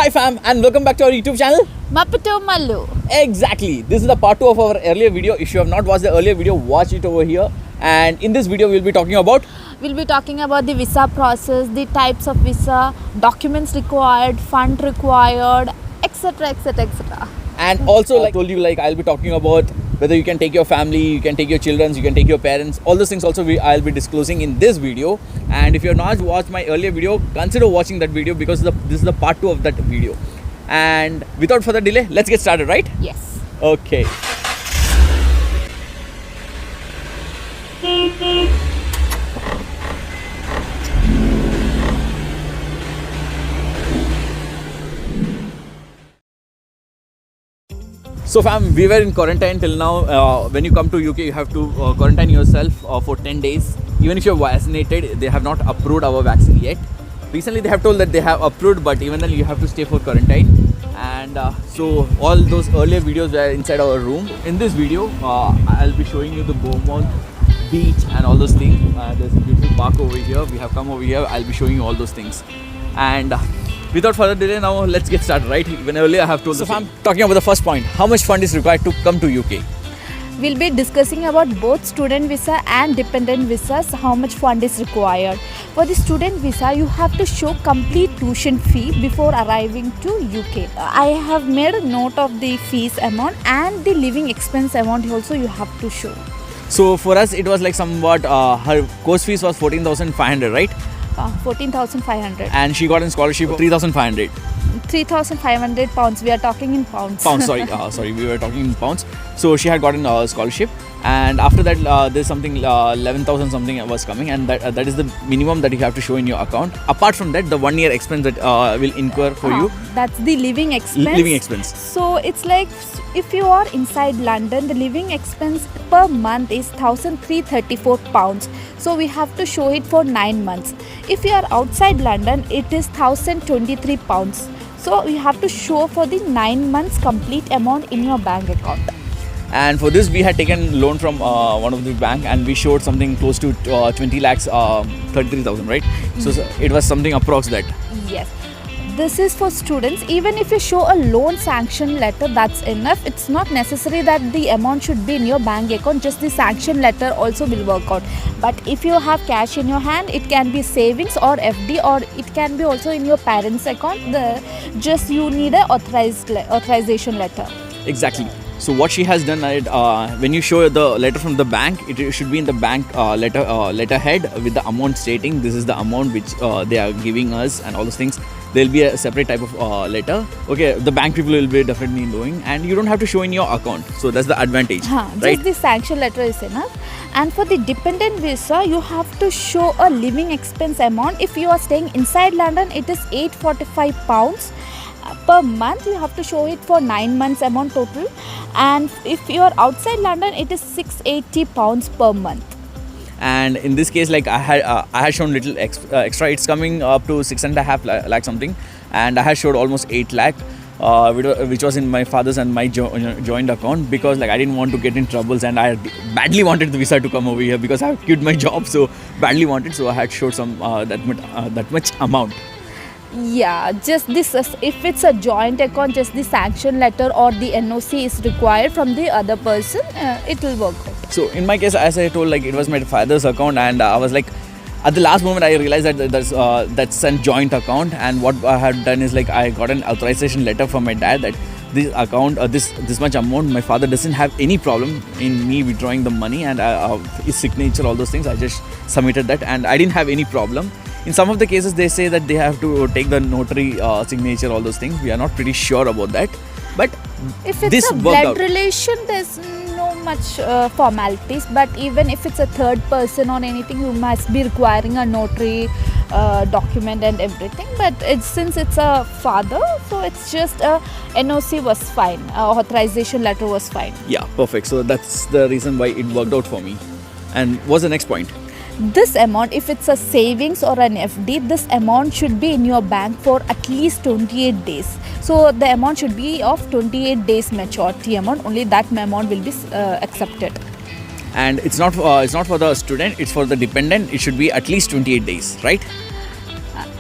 Hi fam, and welcome back to our YouTube channel. Mapito Mallu. Exactly. This is the part 2 of our earlier video. If you have not watched the earlier video, watch it over here. And in this video, we'll be talking about We'll be talking about the visa process, the types of visa, documents required, fund required, etc. etc. etc. and also like I told you, like I'll be talking about whether you can take your family, you can take your children, you can take your parents. All those things also I'll be disclosing in this video. And if you have not watched my earlier video, consider watching that video because this is the part 2 of that video. And without further delay, let's get started, right? Yes. Okay. So fam, we were in quarantine till now. When you come to UK, you have to quarantine yourself for 10 days. Even if you're vaccinated, they have not approved our vaccine yet. Recently they have told that they have approved, but even then you have to stay for quarantine. And so all those earlier videos were inside our room. In this video, I'll be showing you the Beaumont beach and all those things. There's a beautiful park over here. We have come over here. I'll be showing you all those things. And without further delay, now let's get started, right? Even earlier I have told. So I'm talking about the first point. How much fund is required to come to UK? We'll be discussing about both student visa and dependent visas, how much fund is required. For the student visa, you have to show complete tuition fee before arriving to UK. I have made a note of the fees amount and the living expense amount also you have to show. So for us, it was like somewhat, her course fees was 14,500, right? 14,500. And she got a scholarship of 3,500. 3,500 pounds. We are talking in pounds. Pounds, sorry, we were talking in pounds. So she had gotten a scholarship, and after that, there's something 11,000 something was coming, and that is the minimum that you have to show in your account. Apart from that, the 1 year expense that will incur for you. That's the living expense. Living expense. So it's like if you are inside London, the living expense per month is 1,334 pounds. So we have to show it for 9 months. If you are outside London, it is 1,023 pounds. So you have to show for the 9 months complete amount in your bank account. And for this, we had taken loan from one of the bank, and we showed something close to 20 lakhs, 33,000, right? So it was something approx that. Yes. This is for students. Even if you show a loan sanction letter, that's enough. It's not necessary that the amount should be in your bank account. Just the sanction letter also will work out. But if you have cash in your hand, it can be savings or FD, or it can be also in your parents' account. Just you need a authorization letter. Exactly. So what she has done, when you show the letter from the bank, it should be in the bank letterhead with the amount stating this is the amount which they are giving us and all those things. There'll be a separate type of letter. Okay, the bank people will be definitely doing, and you don't have to show in your account. So that's the advantage, right? Just the sanction letter is enough. And for the dependent visa, you have to show a living expense amount. If you are staying inside London, it is 845 pounds. Per month. You have to show it for 9 months amount total, and if you are outside London, it is 680 pounds per month. And in this case, like I had shown little extra. It's coming up to 6.5 lakh something, and I had showed almost 8 lakh, which was in my father's and my joint account, because like I didn't want to get in troubles, and I badly wanted the visa to come over here because I quit my job, so badly wanted. So I had showed some that much amount. Yeah, just this, if it's a joint account, just the sanction letter or the NOC is required from the other person, it will work out. So in my case, as I told, like it was my father's account, and I was like, at the last moment I realized that that's a joint account, and what I had done is like I got an authorization letter from my dad that this account, this much amount, my father doesn't have any problem in me withdrawing the money, and his signature, all those things, I just submitted that, and I didn't have any problem. In some of the cases, they say that they have to take the notary signature, all those things. We are not pretty sure about that. But if it's this a blood relation, there's no much formalities. But even if it's a third person or anything, you must be requiring a notary document and everything. But since it's a father, so it's just a NOC was fine. Authorization letter was fine. Yeah, perfect. So that's the reason why it worked out for me. And what's the next point? This amount, if it's a savings or an FD, this amount should be in your bank for at least 28 days. So the amount should be of 28 days maturity amount. Only that amount will be accepted. And it's not for the student, it's for the dependent. It should be at least 28 days, right?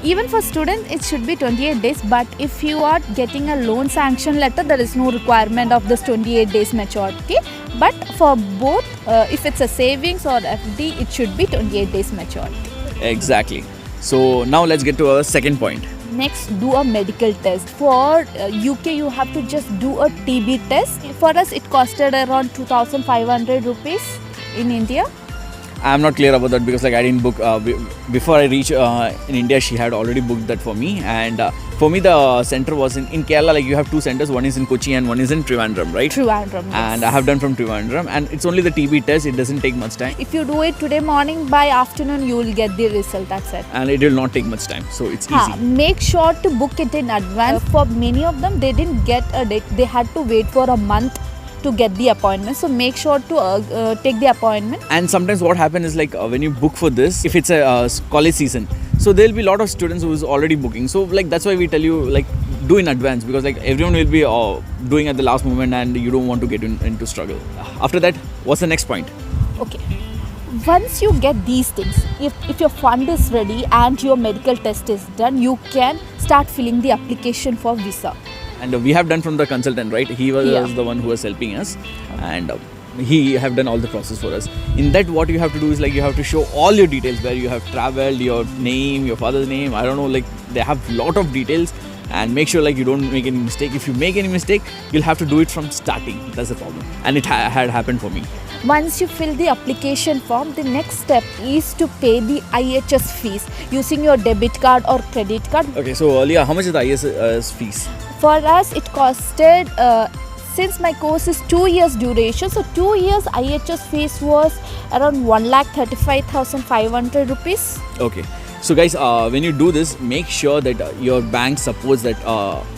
Even for students, it should be 28 days. But if you are getting a loan sanction letter, there is no requirement of this 28 days maturity. But for both, if it's a savings or FD, it should be 28 days maturity. Exactly. So now let's get to our second point. Next, do a medical test. For UK, you have to just do a TB test. For us, it costed around 2,500 rupees in India. I'm not clear about that because like I didn't book before I reach in India. She had already booked that for me, and for me the center was in Kerala. Like you have two centers, one is in Kochi and one is in Trivandrum, right? Trivandrum, yes. And I have done from Trivandrum, and it's only the TB test. It doesn't take much time, If you do it today morning, by afternoon you will get the result. That's it. and it will not take much time, so it's easy. Make sure to book it in advance. For many of them, they didn't get a date. They had to wait for a month to get the appointment. So make sure to take the appointment. And sometimes what happens is like when you book for this, if it's a college season, so there'll be a lot of students who's already booking. So like that's why we tell you like do in advance, because like everyone will be doing at the last moment and you don't want to get into struggle. After that, what's the next point? Okay. Once you get these things, if your fund is ready and your medical test is done, you can start filling the application for visa. And we have done from the consultant, right? He was Yeah. the one who was helping us, and he have done all the process for us. In that, what you have to do is like you have to show all your details, where you have traveled, your name, your father's name, I don't know, like they have lot of details, and make sure like you don't make any mistake. If you make any mistake, you'll have to do it from starting. That's the problem, and it had happened for me. Once you fill the application form, the next step is to pay the IHS fees using your debit card or credit card. Okay, so earlier, how much is the IS fees? For us, it costed, since my course is 2 years duration, so 2 years IHS fees was around 1,35,500 rupees. Okay. So guys, when you do this, make sure that your bank supports that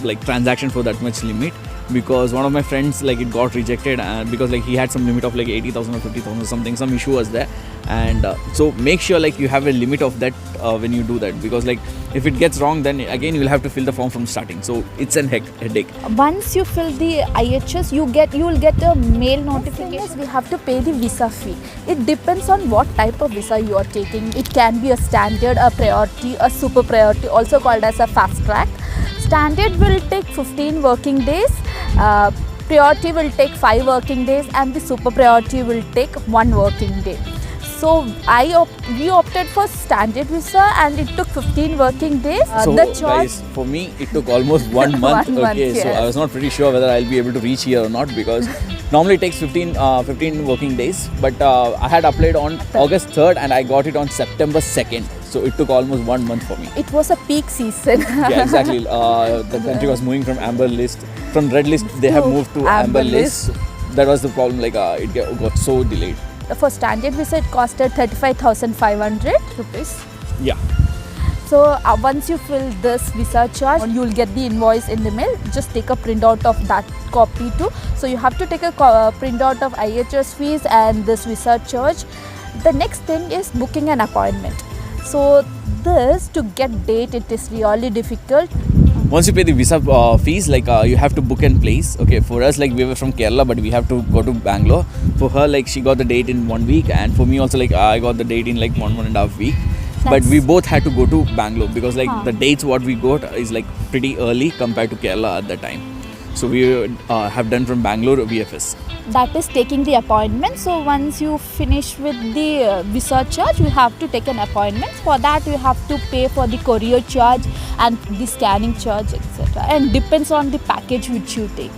like transaction for that much limit, because one of my friends, like it got rejected because like he had some limit of like 80,000 or 50,000 or something, some issue was there, and so make sure like you have a limit of that when you do that, because like if it gets wrong, then again you will have to fill the form from starting, so it's an headache. Once you fill the IHS, you will get a mail notification. We have to pay the visa fee. It depends on what type of visa you are taking. It can be a standard, a priority, a super priority, also called as a fast track. Standard will take 15 working days. Priority will take 5 working days, and the super priority will take 1 working day. So we opted for standard visa, and it took 15 working days. So the choice, guys, for me it took almost 1 month. 1 month, Okay, so yes. I was not pretty sure whether I'll be able to reach here or not, because normally it takes 15 working days, but I had applied on August 3rd and I got it on September 2nd, so it took almost 1 month for me. it was a peak season. Yeah, exactly. The country was moving from amber list, from red list they have To moved to amber amber list. That was the problem, like it got so delayed. For standard visa, it costed 35,500 rupees. Yeah. So once you fill this visa charge, you will get the invoice in the mail. Just take a printout of that copy too. So you have to take a printout of IHS fees and this visa charge. The next thing is booking an appointment. So this, to get date, it is really difficult. Once you pay the visa fees, like you have to book in place. Okay, for us, like we were from Kerala, but we have to go to Bangalore. For her, like she got the date in 1 week, and for me also, like I got the date in like 1.5 week. But we both had to go to Bangalore, because like the dates what we got is like pretty early compared to Kerala at that time. So we have done from Bangalore VFS. That is taking the appointment. So once you finish with the visa charge, you have to take an appointment. For that, you have to pay for the courier charge and the scanning charge, etc. And depends on the package which you take.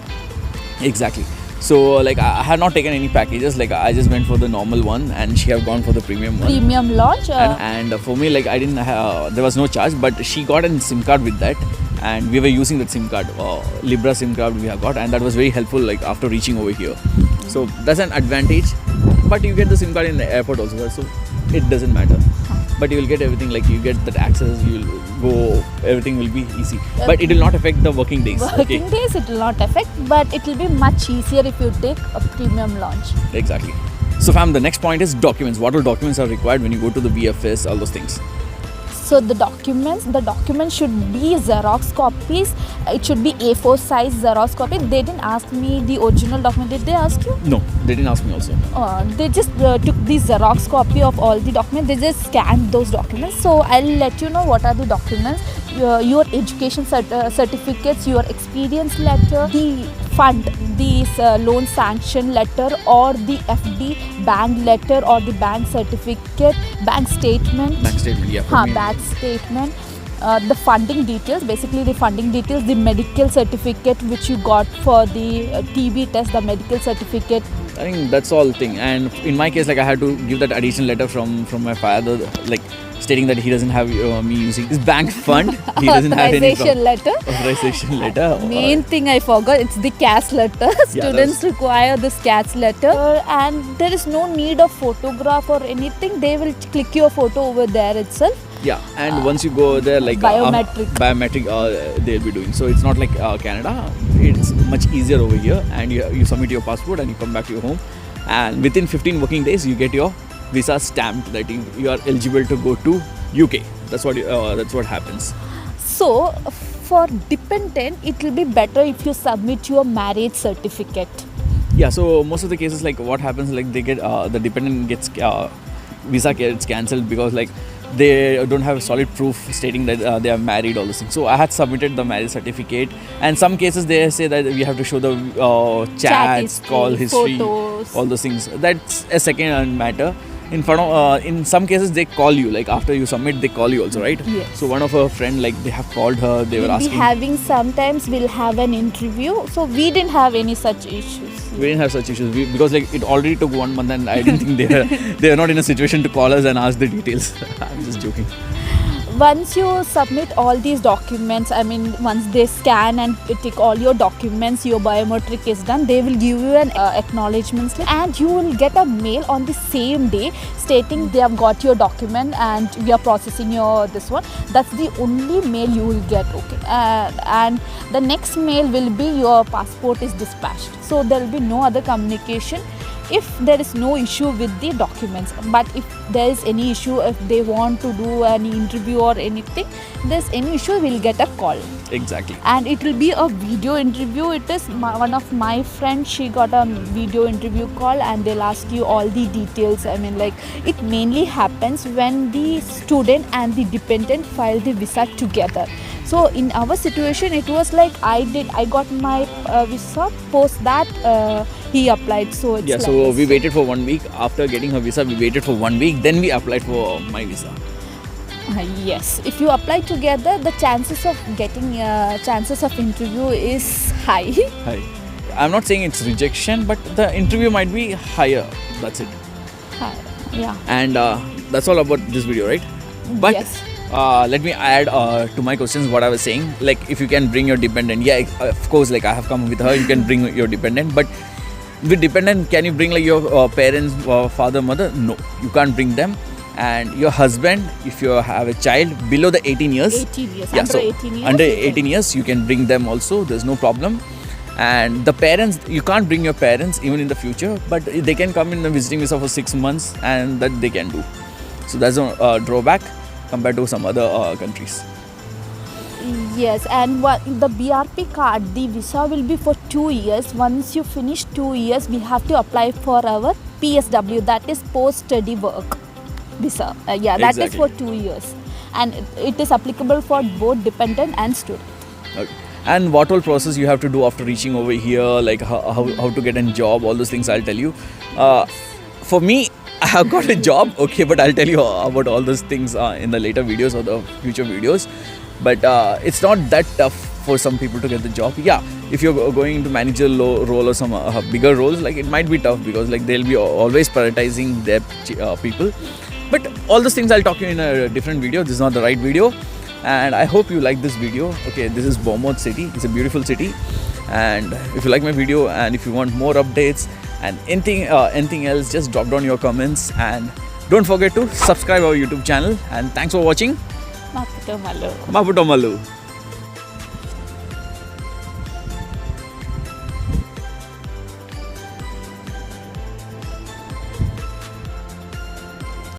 Exactly. So like I had not taken any packages, like I just went for the normal one, and she have gone for the premium one. Premium launch. And for me, like I didn't have, there was no charge, but she got a SIM card with that, and we were using that SIM card, Libra SIM card we have got, and that was very helpful like after reaching over here. So that's an advantage, but you get the SIM card in the airport also, so it doesn't matter. But you will get everything, like you get that access, you will go, everything will be easy. But it will not affect the working days. Working days it will not affect, but it will be much easier if you take a premium launch. Exactly. So fam, the next point is documents. What all documents are required when you go to the VFS, all those things? So the documents should be Xerox copies. It should be A4 size Xerox copy. They didn't ask me the original document. Did they ask you? No, they didn't ask me also. They just took the Xerox copy of all the documents. They just scanned those documents. So I'll let you know what are the documents. Your education certificates, your experience letter, the fund, the loan sanction letter, or the FD bank letter, or the bank certificate, bank statement. Bank statement, yeah. for हाँ, me. bank statement. The funding details, basically the funding details, the medical certificate which you got for the TB test, the medical certificate. I think that's all thing. And in my case, like I had to give that additional letter from my father, like stating that he doesn't have me using his bank fund. He doesn't have any Authorization letter. authorization letter. Main thing I forgot, it's the CAS letter. Students require this CAS letter, and there is no need of photograph or anything. They will click your photo over there itself. Yeah, and once you go there, like biometric they'll be doing. So it's not like Canada. It's much easier over here, and you submit your passport and you come back to your home, and within 15 working days you get your visa stamped that you are eligible to go to UK. That's what happens. So for dependent, it will be better if you submit your marriage certificate. Yeah, so most of the cases, like what happens, like they get the dependent gets visa gets cancelled because like they don't have solid proof stating that they are married, all those things. So I had submitted the marriage certificate, and some cases they say that we have to show the chats, history, call history, photos. all those things. That's a second matter. In some cases they call you, like after you submit they call you also, right? Yes. So one of her friend, like they have called her, they were We'll be asking. having, sometimes we'll have an interview. So we didn't have any such issues. We didn't have such issues because like it already took 1 month, and I didn't think they are not in a situation to call us and ask the details. I'm just joking. Once you submit all these documents, I mean, once they scan and tick all your documents, your biometric is done, they will give you an acknowledgement slip, and you will get a mail on the same day stating they have got your document and we are processing your this one. That's the only mail you will get. Okay, and the next mail will be your passport is dispatched. So there will be no other communication if there is no issue with the documents. But if there is any issue, if they want to do any interview or anything, there's any issue, we'll get a call. Exactly. And it will be a video interview. It is one of my friends, she got a video interview call, and they'll ask you all the details. I mean, like, it mainly happens when the student and the dependent file the visa together. So in our situation, it was like I got my visa, post that he applied. So it's like So this. we waited for 1 week. After getting her visa, we waited for 1 week. Then we applied for my visa. Yes, if you apply together, the chances of getting chances of interview is high. Hi. I'm not saying it's rejection, but the interview might be higher. That's it. Yeah. And that's all about this video, right? But Yes. let me add to my questions what I was saying. Like, if you can bring your dependent, yeah, of course, like I have come with her, you can bring your dependent. But with dependent, can you bring like your parents, father, mother? No, you can't bring them. And your husband, if you have a child below the 18 years, 18 years. yeah, Under so 18 years. under you can- 18 years, you can bring them also. There's no problem. And the parents, you can't bring your parents even in the future, but they can come in the visiting visa for 6 months, and that they can do. So that's a drawback compared to some other countries. Yes, and the BRP card, the visa will be for 2 years. Once you finish 2 years, we have to apply for our PSW, that is post-study work visa. That is Exactly. for 2 years. And it is applicable for both dependent and student. Okay. And what all process you have to do after reaching over here, like how to get a job, all those things I'll tell you. For me, I have got a job, okay, but I'll tell you about all those things in the later videos or the future videos. But it's not that tough for some people to get the job. Yeah, if you're going to manage a low role or some bigger roles, like it might be tough because like they'll be always prioritizing their people. But all those things I'll talk to you in a different video. This is not the right video. And I hope you like this video. Okay, this is Bournemouth City. It's a beautiful city. And if you like my video and if you want more updates and anything else, just drop down your comments. And don't forget to subscribe our YouTube channel. And thanks for watching. Maputo Malu. Maputo Malu.